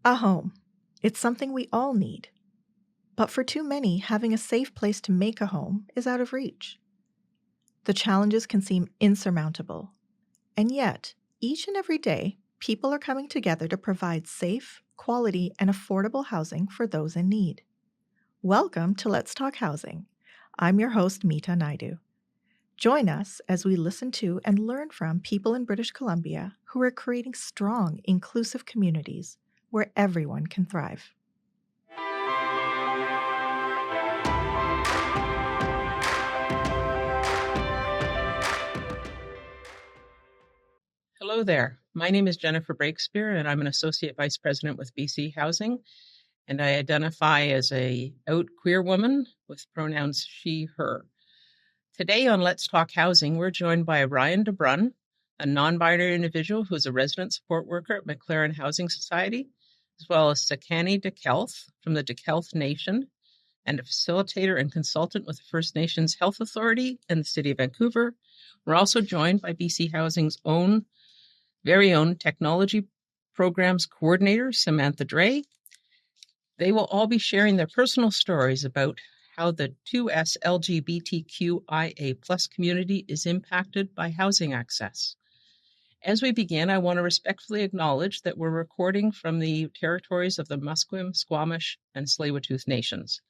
A home. It's something we all need. But for too many, having a safe place to make a home is out of reach. The challenges can seem insurmountable. And yet, each and every day, people are coming together to provide safe, quality, and affordable housing for those in need. Welcome to Let's Talk Housing. I'm your host, Meeta Naidu. Join us as we listen to and learn from people in British Columbia who are creating strong, inclusive communities where everyone can thrive. Hello there. My name is Jennifer Breakspear, and I'm an Associate Vice President with BC Housing, and I identify as a out queer woman with pronouns she, her. Today on Let's Talk Housing, we're joined by Ryan de Bruyn, a non-binary individual who is a resident support worker at McLaren Housing Society, as well as Sekani Dakelth from the Dakelth Nation, and a facilitator and consultant with the First Nations Health Authority and the City of Vancouver. We're also joined by BC Housing's very own technology programs coordinator, Samantha Dray. They will all be sharing their personal stories about how the 2SLGBTQIA plus community is impacted by housing access. As we begin, I want to respectfully acknowledge that we're recording from the territories of the Musqueam, Squamish, and Tsleil-Waututh nations.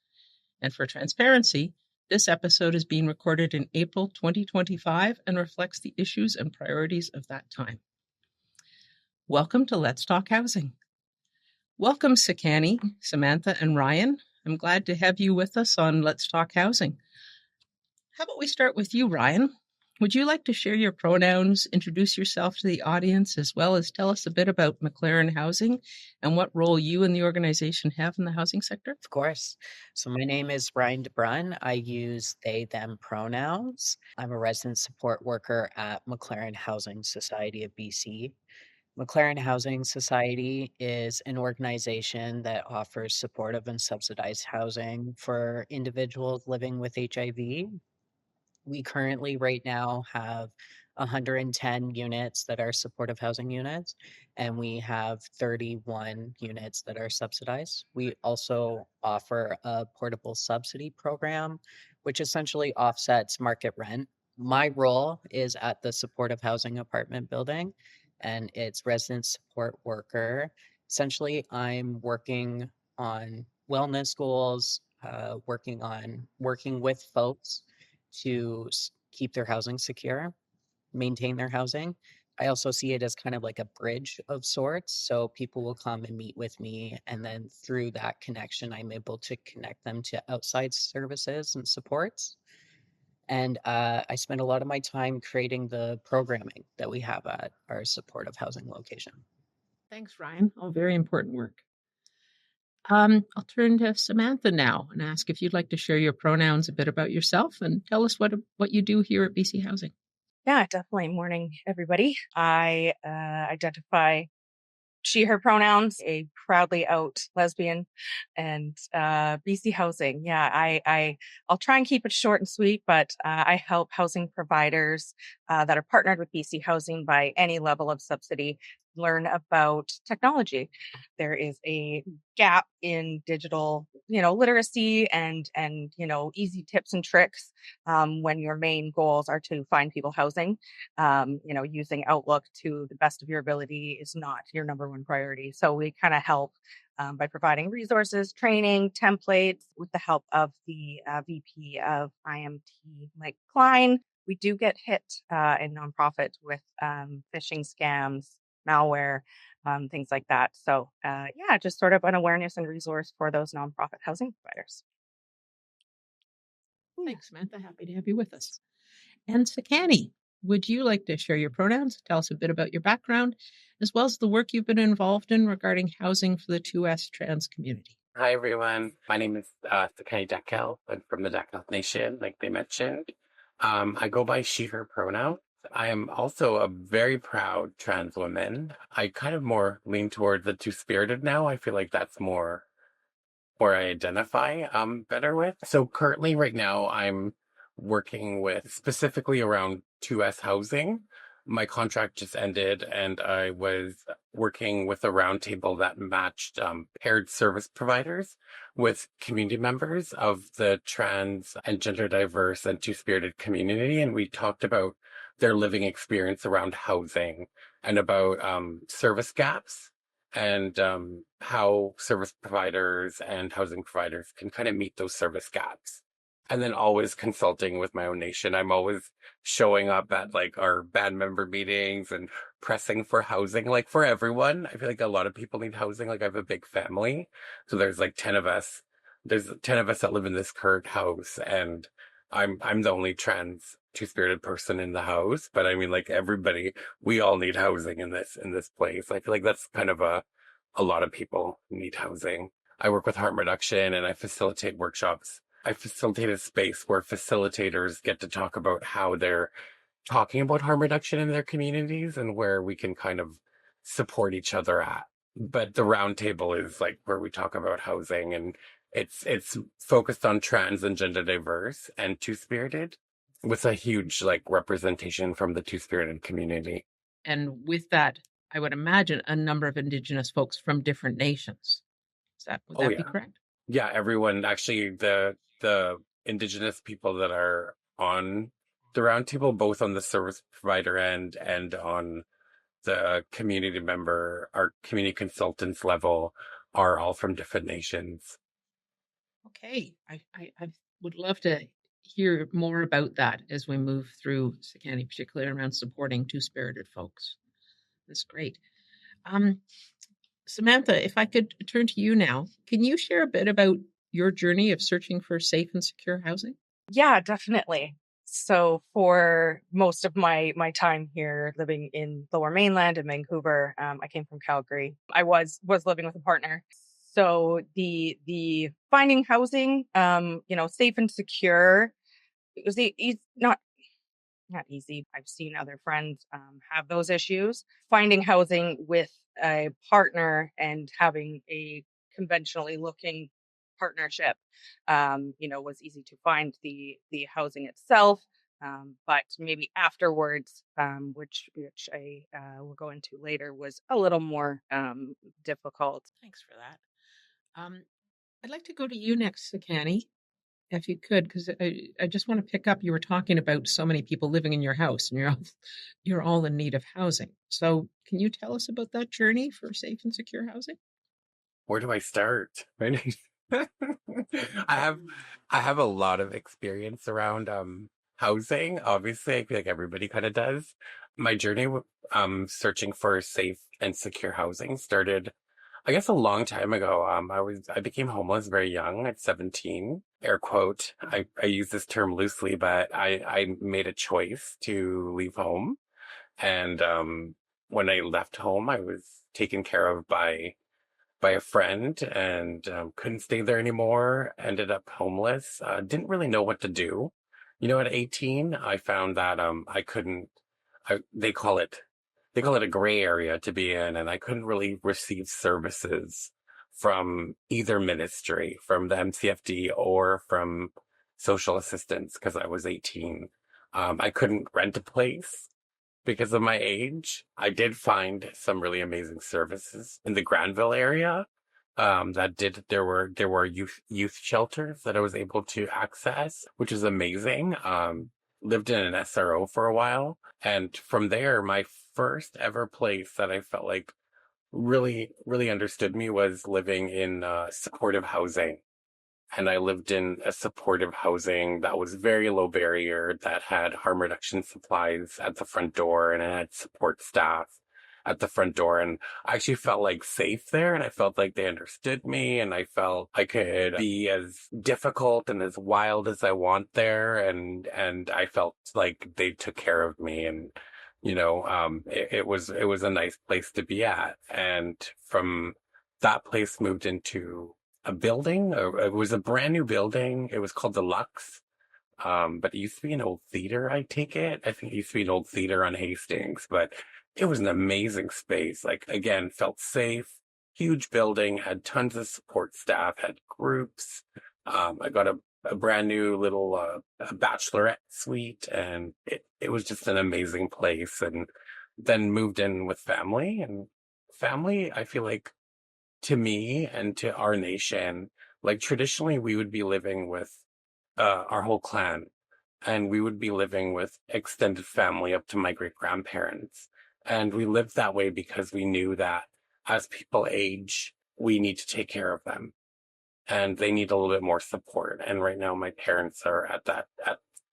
And for transparency, this episode is being recorded in April 2025 and reflects the issues and priorities of that time. Welcome to Let's Talk Housing. Welcome, Sekani, Samantha, and Ryan. I'm glad to have you with us on Let's Talk Housing. How about we start with you, Ryan? Would you like to share your pronouns, introduce yourself to the audience, as well as tell us a bit about McLaren Housing and what role you and the organization have in the housing sector? Of course. So my name is Ryan de Bruyn. I use they, them pronouns. I'm a resident support worker at McLaren Housing Society of BC. McLaren Housing Society is an organization that offers supportive and subsidized housing for individuals living with HIV. We currently right now have 110 units that are supportive housing units, and we have 31 units that are subsidized. We also offer a portable subsidy program, which essentially offsets market rent. My role is at the supportive housing apartment building, and it's resident support worker. Essentially, I'm working on wellness goals, working with folks to keep their housing secure, maintain their housing. I also see it as kind of like a bridge of sorts. So people will come and meet with me, and then through that connection, I'm able to connect them to outside services and supports. And I spend a lot of my time creating the programming that we have at our supportive housing location. Thanks, Ryan. All very important work. I'll turn to Samantha now and ask if you'd like to share your pronouns, a bit about yourself, and tell us what you do here at BC Housing. Yeah, definitely. Morning, everybody. I identify she, her pronouns, a proudly out lesbian, and BC Housing. Yeah, I'll try and keep it short and sweet, but I help housing providers that are partnered with BC Housing by any level of subsidy learn about technology. There is a gap in digital, literacy and easy tips and tricks when your main goals are to find people housing. Using Outlook to the best of your ability is not your number one priority. So we kind of help by providing resources, training, templates with the help of the VP of IMT, Mike Klein. We do get hit in nonprofit with phishing scams, malware, things like that. So just sort of an awareness and resource for those nonprofit housing providers. Thanks, Samantha. Happy to have you with us. And Sekani, would you like to share your pronouns, tell us a bit about your background, as well as the work you've been involved in regarding housing for the 2S trans community? Hi, everyone. My name is Sekani Dakelth. I'm from the Dakelth Nation, like they mentioned. I go by she, her pronouns. I am also a very proud trans woman. I kind of more lean toward the two-spirited now. I feel like that's more where I identify better with. So currently right now I'm working with specifically around 2S housing. my contract just ended and I was working with a roundtable that matched paired service providers with community members of the trans and gender diverse and two-spirited community. And we talked about their living experience around housing and about service gaps and how service providers and housing providers can kind of meet those service gaps. And then always consulting with my own nation. I'm always showing up at like our band member meetings and pressing for housing, like for everyone. I feel like a lot of people need housing. Like I have a big family. So there's like 10 of us. There's 10 of us that live in this current house and I'm the only trans two-spirited person in the house. But I mean like everybody, we all need housing in this place. I feel like that's kind of a lot of people need housing. I work with harm reduction and I facilitate workshops. I facilitate a space where facilitators get to talk about how they're talking about harm reduction in their communities and where we can kind of support each other at. But the round table is like where we talk about housing and it's focused on trans and gender diverse and two-spirited with a huge like representation from the two-spirited community. And with that, I would imagine a number of Indigenous folks from different nations. Would that be correct? Yeah, everyone actually the Indigenous people that are on the roundtable, both on the service provider end and on the community member, our community consultants level, are all from different nations. Okay, I would love to hear more about that as we move through Sekani, particularly around supporting two-spirited folks. That's great. Samantha, if I could turn to you now, can you share a bit about your journey of searching for safe and secure housing? Yeah, definitely. So for most of my time here living in Lower Mainland in Vancouver, I came from Calgary. I was living with a partner. So the finding housing, safe and secure, it was not easy. I've seen other friends have those issues. Finding housing with a partner and having a conventionally looking partnership, was easy to find the housing itself. But maybe afterwards, which I will go into later, was a little more difficult. Thanks for that. I'd like to go to you next, Sekani, if you could, because I just want to pick up. You were talking about so many people living in your house, and you're all in need of housing. So, can you tell us about that journey for safe and secure housing? Where do I start? I have a lot of experience around housing. Obviously, I feel like everybody kind of does. My journey searching for safe and secure housing started, I guess, a long time ago. I became homeless very young at 17. Air quote. I use this term loosely, but I made a choice to leave home. And when I left home, I was taken care of by a friend and couldn't stay there anymore. Ended up homeless. Didn't really know what to do. At 18, I found that I couldn't. They call it a gray area to be in, and I couldn't really receive services from either ministry, from the MCFD or from social assistance because I was 18. I couldn't rent a place because of my age. I did find some really amazing services in the Granville area. There were youth shelters that I was able to access, which is amazing. Lived in an SRO for a while. And from there, my first ever place that I felt like really, really understood me was living in supportive housing. And I lived in a supportive housing that was very low barrier, that had harm reduction supplies at the front door, and it had support staff at the front door. And I actually felt like safe there, and I felt like they understood me, and I felt I could be as difficult and as wild as I want there. And I felt like they took care of me, and it was a nice place to be at. And from that place moved into a building. It was a brand new building. It was called the Lux. But it used to be an old theater, I take it. I think it used to be an old theater on Hastings, but it was an amazing space. Like, again, felt safe, huge building, had tons of support staff, had groups. I got a brand new little bachelorette suite, and it was just an amazing place. And then moved in with family, and family, I feel like, to me and to our nation, like traditionally we would be living with our whole clan, and we would be living with extended family up to my great grandparents. And we lived that way because we knew that as people age, we need to take care of them and they need a little bit more support. And right now my parents are at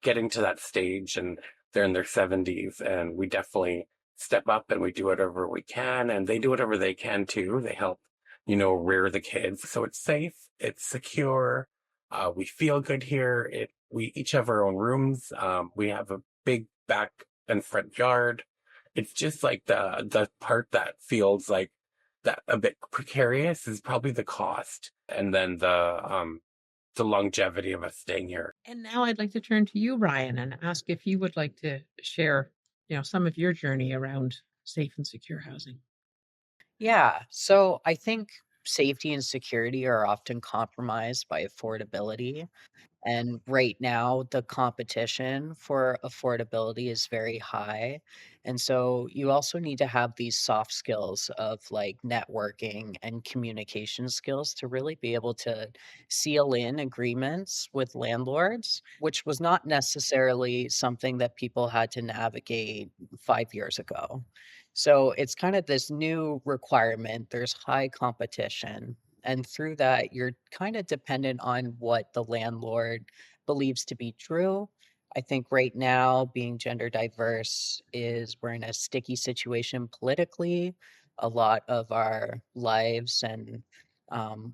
getting to that stage, and they're in their 70s, and we definitely step up and we do whatever we can, and they do whatever they can too. They help, rear the kids. So it's safe, it's secure. We feel good here. We each have our own rooms. We have a big back and front yard. It's just like the part that feels like that a bit precarious is probably the cost, and then the longevity of us staying here. And now I'd like to turn to you, Ryan, and ask if you would like to share, some of your journey around safe and secure housing. Yeah, so I think safety and security are often compromised by affordability. And right now, the competition for affordability is very high. And so you also need to have these soft skills of like networking and communication skills to really be able to seal in agreements with landlords, which was not necessarily something that people had to navigate 5 years ago. So it's kind of this new requirement. There's high competition. And through that, you're kind of dependent on what the landlord believes to be true. I think right now, being gender diverse we're in a sticky situation politically. A lot of our lives and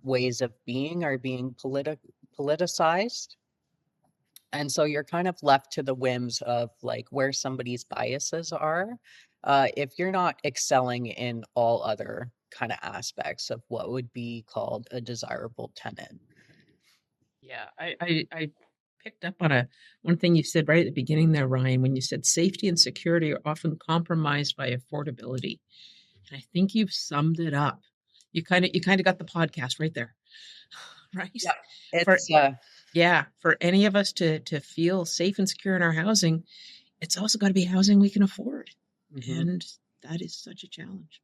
ways of being are being politicized. And so you're kind of left to the whims of like where somebody's biases are, if you're not excelling in all other kind of aspects of what would be called a desirable tenant. Yeah, I picked up on one thing you said right at the beginning there, Ryan, when you said safety and security are often compromised by affordability. And I think you've summed it up. You kind of got the podcast right there. Right? Yeah, For it's for any of us to feel safe and secure in our housing, it's also got to be housing we can afford. mhm. And that is such a challenge.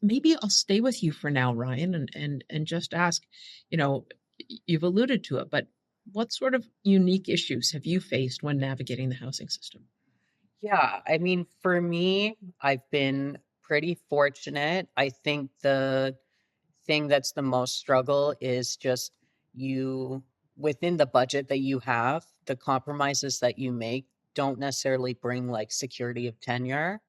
Maybe I'll stay with you for now, Ryan, and just ask, you've alluded to it, but what sort of unique issues have you faced when navigating the housing system? Yeah, I mean, for me, I've been pretty fortunate. I think the thing that's the most struggle is just you within the budget that you have, the compromises that you make don't necessarily bring like security of tenure.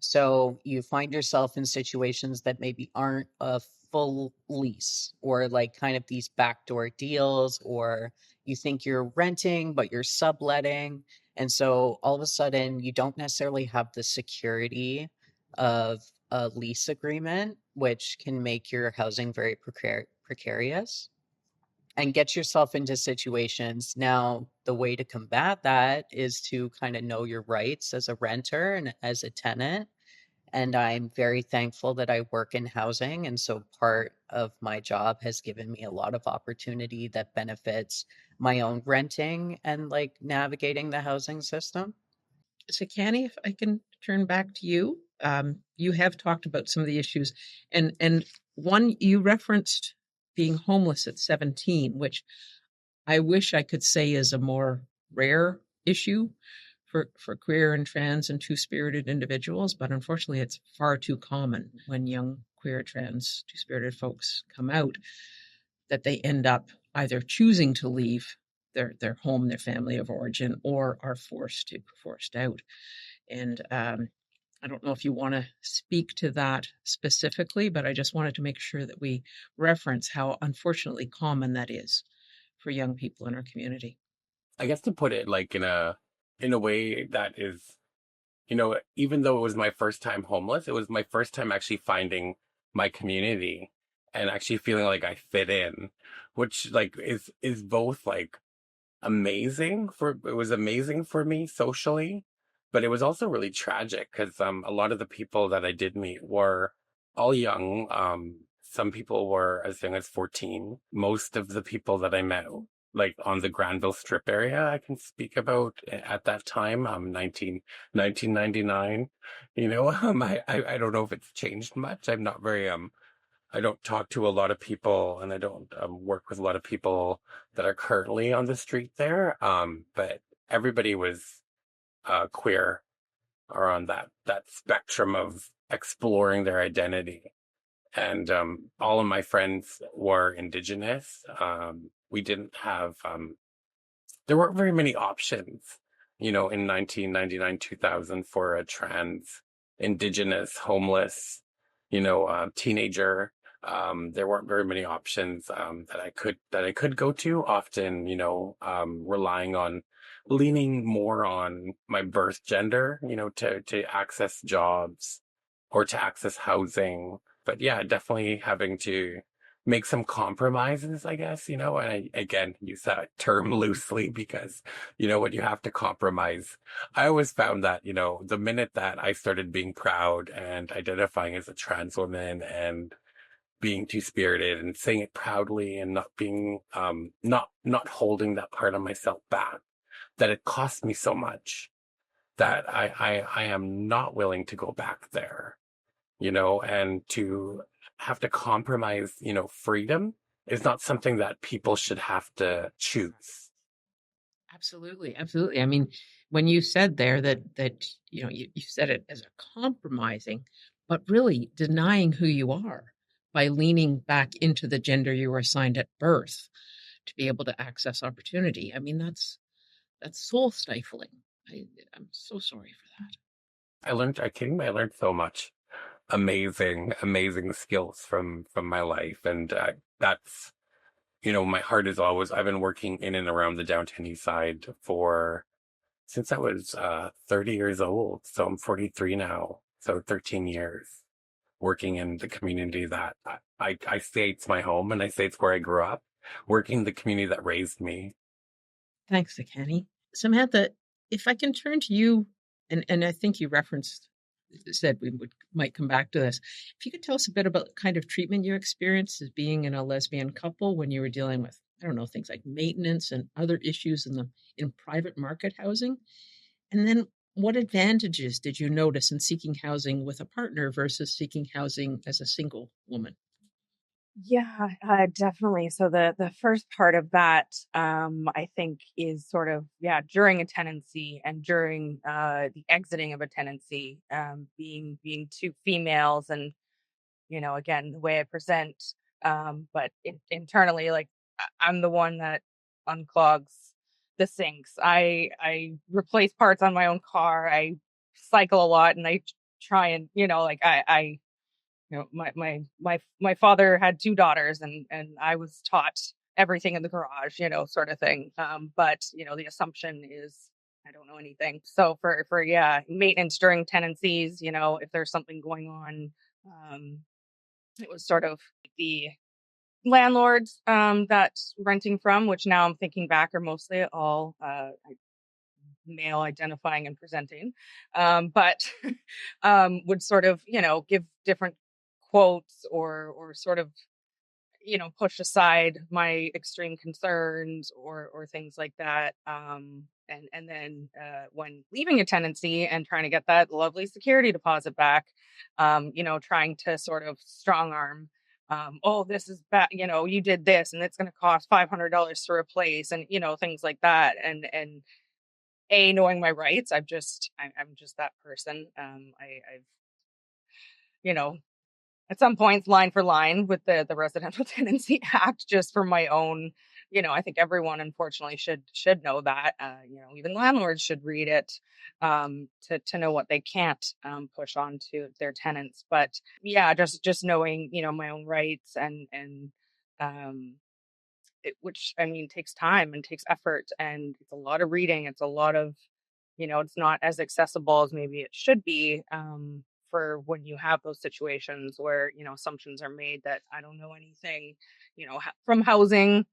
So you find yourself in situations that maybe aren't a full lease or like kind of these backdoor deals, or you think you're renting, but you're subletting. And so all of a sudden, you don't necessarily have the security of a lease agreement, which can make your housing very precarious and get yourself into situations. Now, the way to combat that is to kind of know your rights as a renter and as a tenant. And I'm very thankful that I work in housing. And so part of my job has given me a lot of opportunity that benefits my own renting and like navigating the housing system. Sekani, if I can turn back to you, you have talked about some of the issues, and one you referenced being homeless at 17, which I wish I could say is a more rare issue for queer and trans and two-spirited individuals, but unfortunately it's far too common when young queer, trans, two-spirited folks come out that they end up either choosing to leave their home, their family of origin, or are forced out. And I don't know if you want to speak to that specifically, but I just wanted to make sure that we reference how unfortunately common that is for young people in our community. I guess to put it like in a way that is, even though it was my first time homeless, it was my first time actually finding my community and actually feeling like I fit in, which like is both like it was amazing for me socially, but it was also really tragic because a lot of the people that I did meet were all young. Some people were as young as 14. Most of the people that I met like on the Granville Strip area, I can speak about at that time, 1999. I don't know if it's changed much. I'm not very, I don't talk to a lot of people, and I don't work with a lot of people that are currently on the street there. But everybody was queer or on that spectrum of exploring their identity. And all of my friends were Indigenous. We didn't have, there weren't very many options, in 1999, 2000 for a trans, Indigenous, homeless, teenager. There weren't very many options that I could go to. Often, relying on leaning more on my birth gender, to access jobs or to access housing. But yeah, definitely having to make some compromises, I guess, and I, again, use that term loosely because, when you have to compromise, I always found that, the minute that I started being proud and identifying as a trans woman and being two-spirited and saying it proudly and not being, not holding that part of myself back, that it cost me so much that I am not willing to go back there, and to have to compromise, freedom is not something that people should have to choose. Absolutely, absolutely. I mean, when you said there that you said it as a compromising, but really denying who you are by leaning back into the gender you were assigned at birth to be able to access opportunity. I mean, that's soul stifling. I'm so sorry for that. I learned so much amazing skills from my life. And that's, my heart is always, I've been working in and around the downtown east side since I was 30 years old. So I'm 43 now. So 13 years working in the community that I say it's my home, and I say it's where I grew up, working in the community that raised me. Thanks, Sekani. Samantha, if I can turn to you, and I think you said we might come back to this. If you could tell us a bit about the kind of treatment you experienced as being in a lesbian couple when you were dealing with, I don't know, things like maintenance and other issues in private market housing. And then what advantages did you notice in seeking housing with a partner versus seeking housing as a single woman? Yeah, definitely. So the first part of that, I think, is sort of, during a tenancy and during the exiting of a tenancy, being two females, and again, the way I present, but internally, like, I'm the one that unclogs the sinks. I replace parts on my own car. I cycle a lot, and I try and like, I my father had two daughters, and I was taught everything in the garage, sort of thing. But the assumption is I don't know anything. So for maintenance during tenancies, if there's something going on, it was sort of the landlords that's renting from, which now I'm thinking back are mostly all male identifying and presenting, but would sort of give different quotes, or sort of push aside my extreme concerns, or things like that. And then when leaving a tenancy and trying to get that lovely security deposit back, trying to sort of strong arm, oh, this is bad, you did this and it's going to cost $500 to replace, and things like that. And knowing my rights, I'm just that person. I've at some points, line for line with the Residential Tenancy Act, just for my own, I think everyone unfortunately should know that. Even landlords should read it, to know what they can't push on to their tenants. But yeah, just knowing my own rights, and which, I mean, takes time and takes effort, and it's a lot of reading. It's a lot of, it's not as accessible as maybe it should be, for when you have those situations where, assumptions are made that I don't know anything, from housing.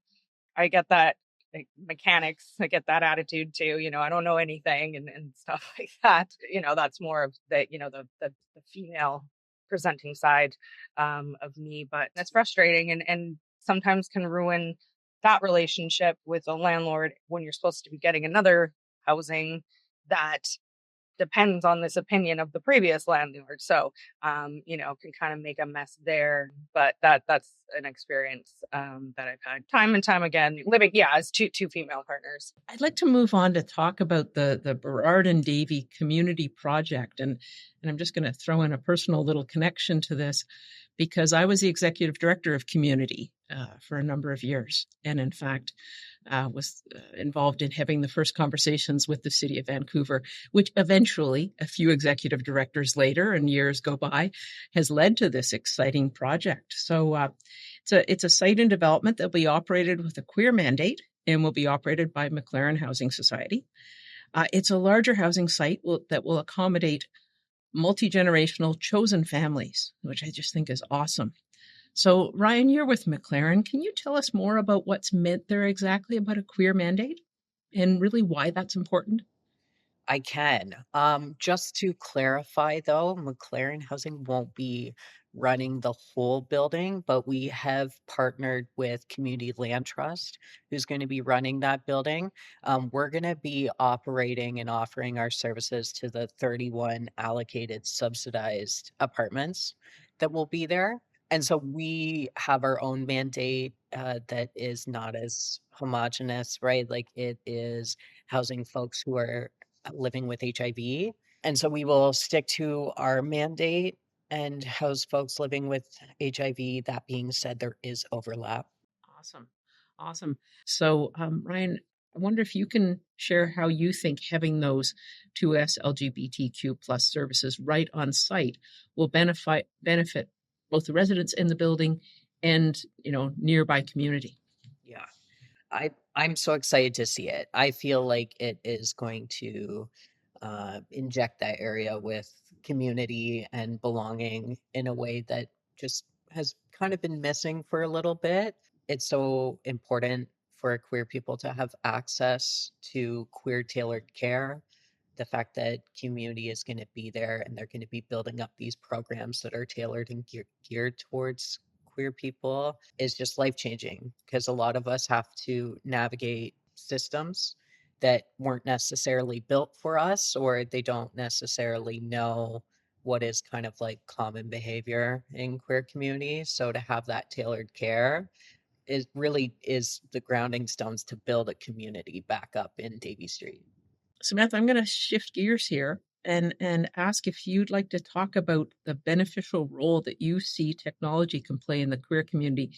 I get that, like, mechanics, I get that attitude too, I don't know anything, and stuff like that. That's more of the, the female presenting side of me, but that's frustrating, and sometimes can ruin that relationship with a landlord when you're supposed to be getting another housing that depends on this opinion of the previous landlord. So, can kind of make a mess there. But that's an experience that I've had time and time again living, as two female partners. I'd like to move on to talk about the Burrard and Davy Community Project. And I'm just going to throw in a personal little connection to this because I was the executive director of community for a number of years. And in fact, was involved in having the first conversations with the city of Vancouver, which eventually, a few executive directors later and years go by, has led to this exciting project. So it's a site in development that will be operated with a queer mandate and will be operated by McLaren Housing Society. It's a larger housing site that will accommodate multi-generational chosen families, which I just think is awesome. So, Ryan, you're with McLaren. Can you tell us more about what's meant there exactly about a queer mandate and really why that's important? I can. Just to clarify, though, McLaren Housing won't be running the whole building, but we have partnered with Community Land Trust, who's going to be running that building. We're going to be operating and offering our services to the 31 allocated subsidized apartments that will be there. And so we have our own mandate that is not as homogenous, right? Like it is housing folks who are living with HIV. And so we will stick to our mandate and house folks living with HIV. That being said, there is overlap. Awesome. So, Ryan, I wonder if you can share how you think having those 2SLGBTQ plus services right on site will benefit both the residents in the building and, nearby community. Yeah. I'm so excited to see it. I feel like it is going to inject that area with community and belonging in a way that just has kind of been missing for a little bit. It's so important for queer people to have access to queer tailored care. The fact that community is going to be there and they're going to be building up these programs that are tailored and geared towards queer people is just life changing because a lot of us have to navigate systems that weren't necessarily built for us, or they don't necessarily know what is kind of like common behavior in queer communities. So to have that tailored care is really is the grounding stones to build a community back up in Davie Street. Samantha, I'm going to shift gears here and ask if you'd like to talk about the beneficial role that you see technology can play in the queer community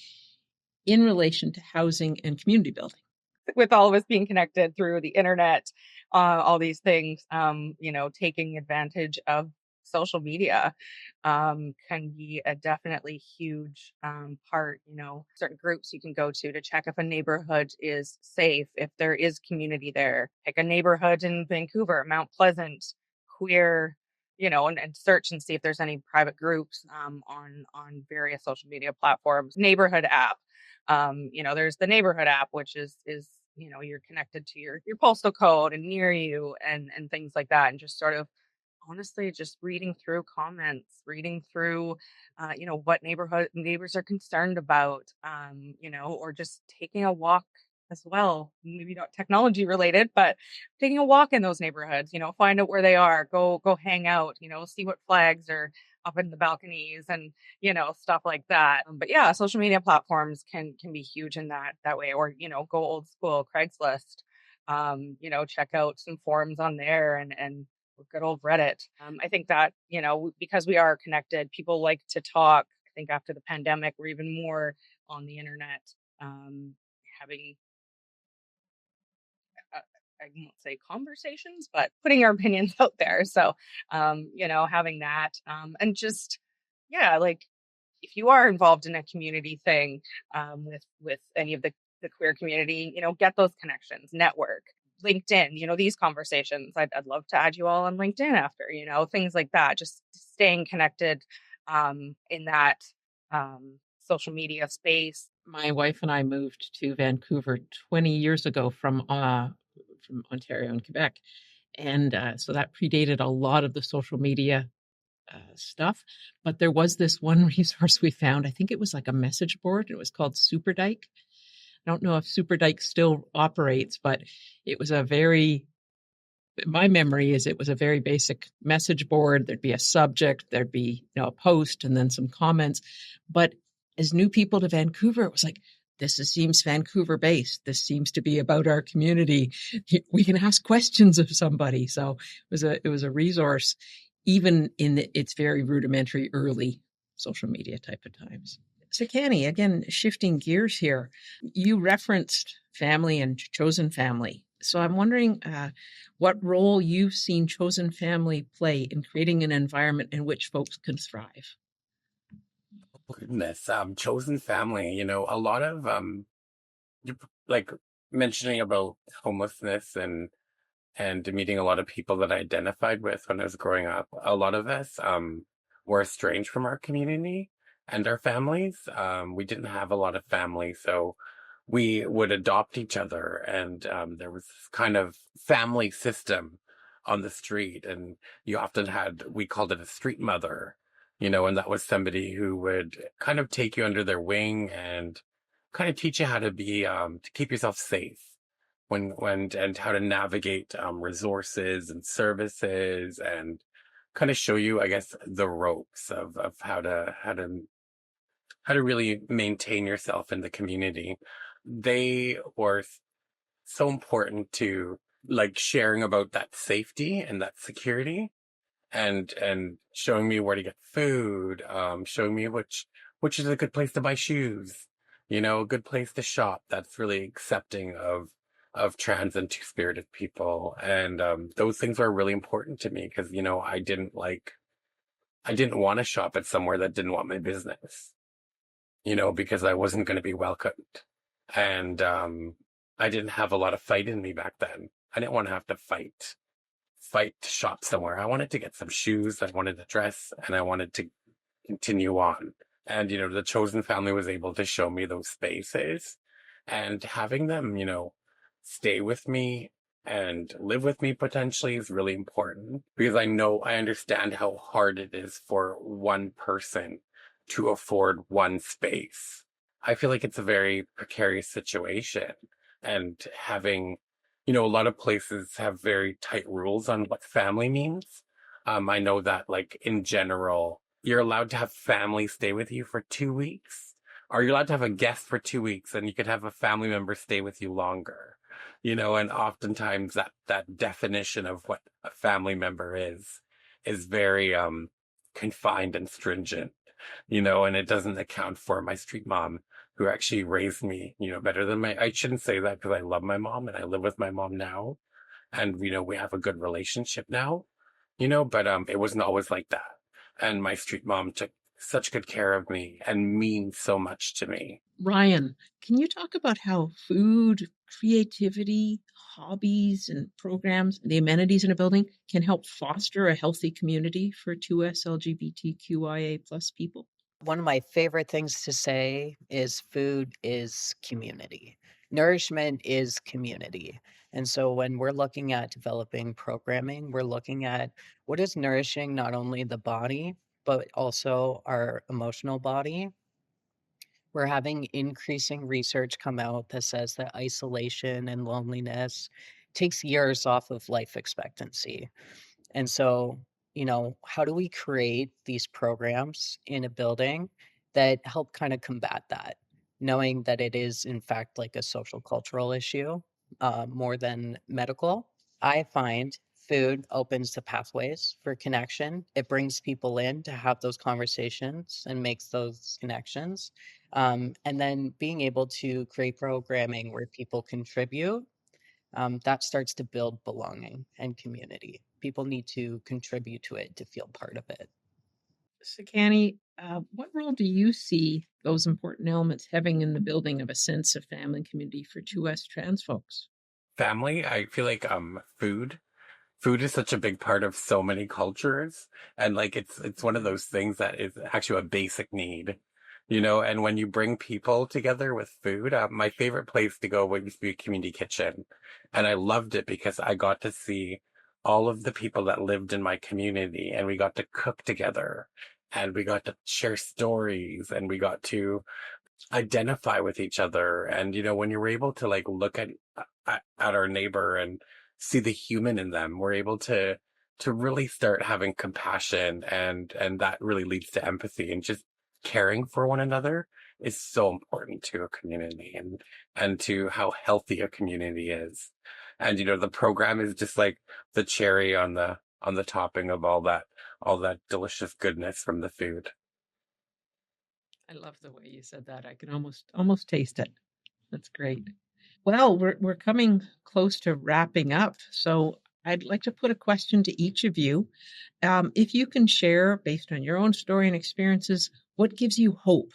in relation to housing and community building. With all of us being connected through the internet, all these things, taking advantage of social media can be a definitely huge part. Certain groups you can go to check if a neighborhood is safe, if there is community there. Pick a neighborhood in Vancouver, Mount Pleasant, queer, and search and see if there's any private groups on various social media platforms. Neighborhood app. There's the neighborhood app, which is you're connected to your postal code and near you and things like that, and just sort of honestly just reading through comments, reading through what neighbors are concerned about, or just taking a walk as well, maybe not technology related, but taking a walk in those neighborhoods, find out where they are, go hang out, see what flags are up in the balconies and stuff like that. But yeah, social media platforms can be huge in that way, or go old school Craigslist, check out some forums on there and good old Reddit. I think that because we are connected, people like to talk. I think after the pandemic we're even more on the internet, having I won't say conversations, but putting our opinions out there. So, having that, and just, like if you are involved in a community thing, with any of the queer community, get those connections, network, LinkedIn, these conversations. I'd love to add you all on LinkedIn after, things like that, just staying connected, in that, social media space. My wife and I moved to Vancouver 20 years ago from Ontario and Quebec. And so that predated a lot of the social media stuff. But there was this one resource we found. I think it was like a message board. It was called Super Dyke. I don't know if Super Dyke still operates, but it was my memory is it was a very basic message board. There'd be a subject, there'd be, a post and then some comments. But as new people to Vancouver, it was like, seems Vancouver based. This seems to be about our community. We can ask questions of somebody. So it was a resource, even in its very rudimentary early social media type of times. Sekani, again, shifting gears here, you referenced family and chosen family. So I'm wondering what role you've seen chosen family play in creating an environment in which folks can thrive. Goodness, chosen family, a lot of like mentioning about homelessness and meeting a lot of people that I identified with when I was growing up. A lot of us were estranged from our community and our families. We didn't have a lot of family, so we would adopt each other, and there was this kind of family system on the street, and you often we called it a street mother, and that was somebody who would kind of take you under their wing and kind of teach you how to be to keep yourself safe and how to navigate resources and services, and kind of show you, I guess, the ropes of how to really maintain yourself in the community. They were so important to like sharing about that safety and that security, and showing me where to get food, showing me which is a good place to buy shoes, a good place to shop that's really accepting of trans and two-spirited people. And those things were really important to me because, I didn't want to shop at somewhere that didn't want my business, because I wasn't going to be welcomed. And I didn't have a lot of fight in me back then. I didn't want to have to fight to shop somewhere. I wanted to get some shoes, I wanted a dress, and I wanted to continue on. And, the chosen family was able to show me those spaces, and having them, stay with me and live with me potentially is really important, because I understand how hard it is for one person to afford one space. I feel like it's a very precarious situation, and having, a lot of places have very tight rules on what family means. I know that, like, in general, you're allowed to have family stay with you for 2 weeks, or you're allowed to have a guest for 2 weeks, and you could have a family member stay with you longer, and oftentimes that definition of what a family member is very confined and stringent, and it doesn't account for my street mom, who actually raised me, better than I shouldn't say that because I love my mom and I live with my mom now. And, we have a good relationship now, but it wasn't always like that. And my street mom took such good care of me and means so much to me. Ryan, can you talk about how food, creativity, hobbies, and programs, the amenities in a building can help foster a healthy community for 2SLGBTQIA plus people? One of my favorite things to say is food is community. Nourishment is community. And so when we're looking at developing programming, we're looking at what is nourishing not only the body, but also our emotional body. We're having increasing research come out that says that isolation and loneliness takes years off of life expectancy. And so, how do we create these programs in a building that help kind of combat that, knowing that it is, in fact, like a social cultural issue more than medical? I find food opens the pathways for connection. It brings people in to have those conversations and makes those connections. And then being able to create programming where people contribute, that starts to build belonging and community. People need to contribute to it to feel part of it. Sekani, what role do you see those important elements having in the building of a sense of family and community for 2S trans folks? Family, I feel like food is such a big part of so many cultures, and like it's one of those things that is actually a basic need, and when you bring people together with food, my favorite place to go used to be a community kitchen, and I loved it because I got to see all of the people that lived in my community, and we got to cook together, and we got to share stories, and we got to identify with each other. And, when you're able to like look at our neighbor and see the human in them, we're able to really start having compassion, and that really leads to empathy, and just caring for one another is so important to a community, and to how healthy a community is. And, the program is just like the cherry on the topping of all that delicious goodness from the food. I love the way you said that. I can almost taste it. That's great. Well, we're coming close to wrapping up, so I'd like to put a question to each of you. If you can share, based on your own story and experiences, what gives you hope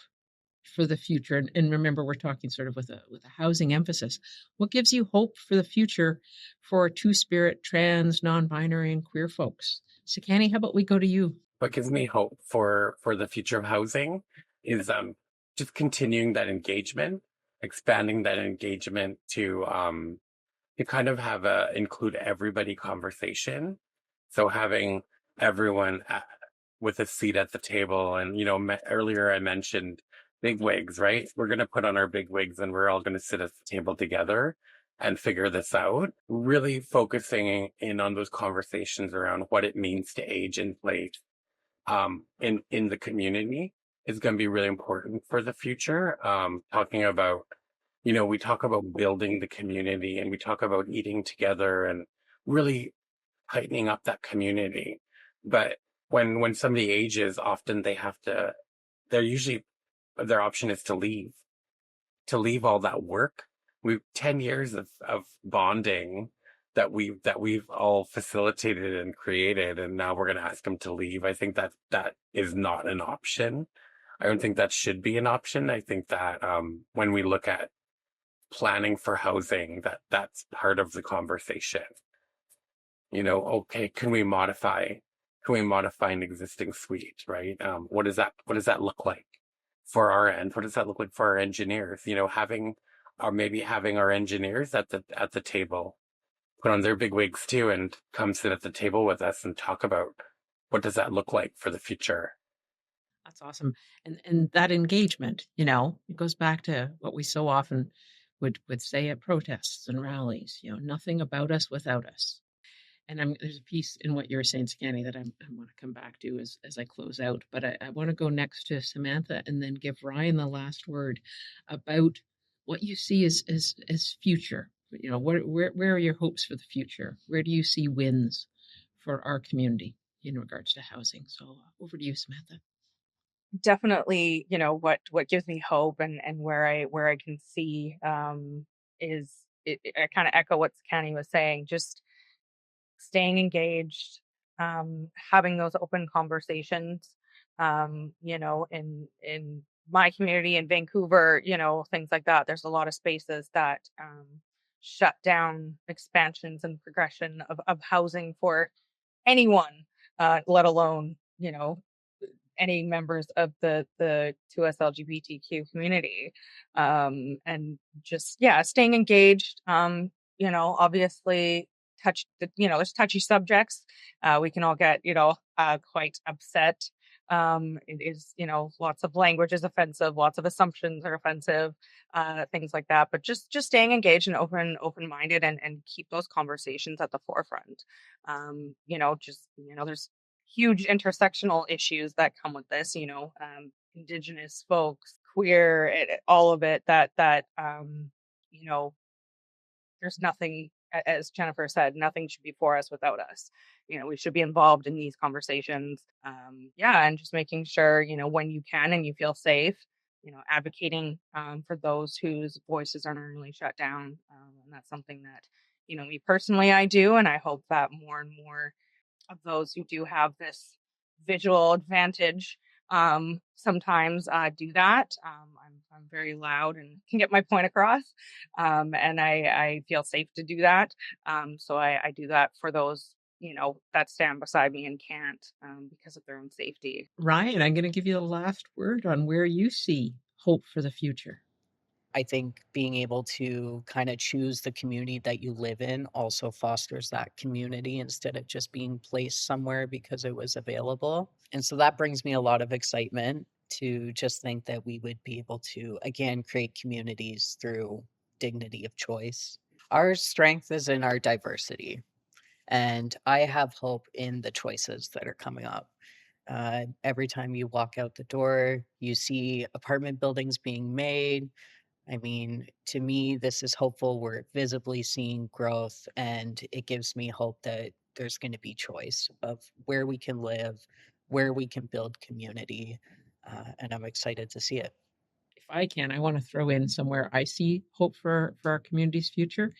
for the future? And remember, we're talking sort of with a housing emphasis. What gives you hope for the future for two-spirit, trans, non-binary, and queer folks? Sekani, how about we go to you? What gives me hope for the future of housing is just continuing that engagement, expanding that engagement to kind of have a include everybody conversation. So having everyone with a seat at the table, and earlier I mentioned big wigs, right? We're going to put on our big wigs and we're all going to sit at the table together and figure this out. Really focusing in on those conversations around what it means to age in place in the community is going to be really important for the future. Talking about, we talk about building the community, and we talk about eating together and really tightening up that community. But when somebody ages, often their option is to leave all that work. We've 10 years of bonding that we've all facilitated and created, and now we're going to ask them to leave. I think that is not an option. I don't think that should be an option. I think that when we look at planning for housing, that's part of the conversation. Okay, can we modify an existing suite, right? What does that look like for our end? What does that look like for our engineers? Maybe having our engineers at the table put on their big wigs too and come sit at the table with us and talk about what does that look like for the future. That's awesome. And that engagement, it goes back to what we so often would say at protests and rallies, nothing about us without us. And there's a piece in what you were saying, Sekani, that I want to come back to as I close out. But I want to go next to Samantha and then give Ryan the last word about what you see as future. Where are your hopes for the future? Where do you see wins for our community in regards to housing? So over to you, Samantha. Definitely, what gives me hope and where I can see is I kind of echo what Sekani was saying, just staying engaged, having those open conversations, in my community in Vancouver, things like that. There's a lot of spaces that shut down expansions and progression of housing for anyone, let alone, any members of the 2SLGBTQ community. And just, yeah, staying engaged, obviously there's touchy subjects. We can all get, quite upset. It is, lots of language is offensive, lots of assumptions are offensive, things like that. But just staying engaged and open-minded and keep those conversations at the forefront. There's huge intersectional issues that come with this, Indigenous folks, queer, all of it that, there's nothing, as Jennifer said, nothing should be for us without us. We should be involved in these conversations. And just making sure, when you can and you feel safe, advocating for those whose voices aren't really shut down. And that's something that, me personally, I do. And I hope that more and more of those who do have this visual advantage sometimes do that. I'm very loud and can get my point across, and I feel safe to do that. So I do that for those that stand beside me and can't because of their own safety. Ryan, I'm going to give you the last word on where you see hope for the future. I think being able to kind of choose the community that you live in also fosters that community instead of just being placed somewhere because it was available. And so that brings me a lot of excitement. to just think that we would be able to, again, create communities through dignity of choice. Our strength is in our diversity, and I have hope in the choices that are coming up. Every time you walk out the door, you see apartment buildings being made. I mean, to me, this is hopeful. We're visibly seeing growth, and it gives me hope that there's going to be choice of where we can live, where we can build community, and I'm excited to see it. If I can, I want to throw in somewhere I see hope for our community's future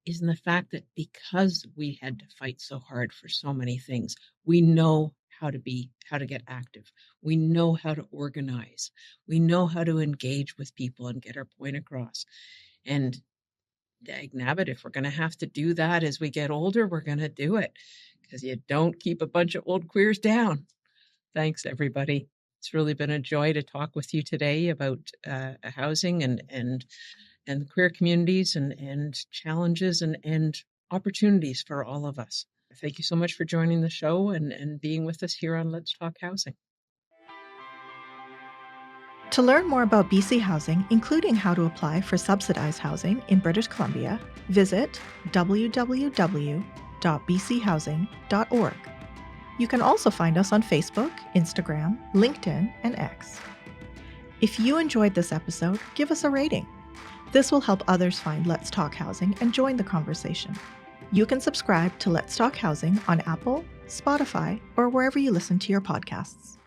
is in the fact that because we had to fight so hard for so many things, we know how to get active. We know how to organize. We know how to engage with people and get our point across. And dagnabbit, if we're going to have to do that as we get older, we're going to do it because you don't keep a bunch of old queers down. Thanks, everybody. It's really been a joy to talk with you today about housing and queer communities and challenges and opportunities for all of us. Thank you so much for joining the show and being with us here on Let's Talk Housing. To learn more about BC Housing, including how to apply for subsidized housing in British Columbia, visit www.bchousing.org. You can also find us on Facebook, Instagram, LinkedIn, and X. If you enjoyed this episode, give us a rating. This will help others find Let's Talk Housing and join the conversation. You can subscribe to Let's Talk Housing on Apple, Spotify, or wherever you listen to your podcasts.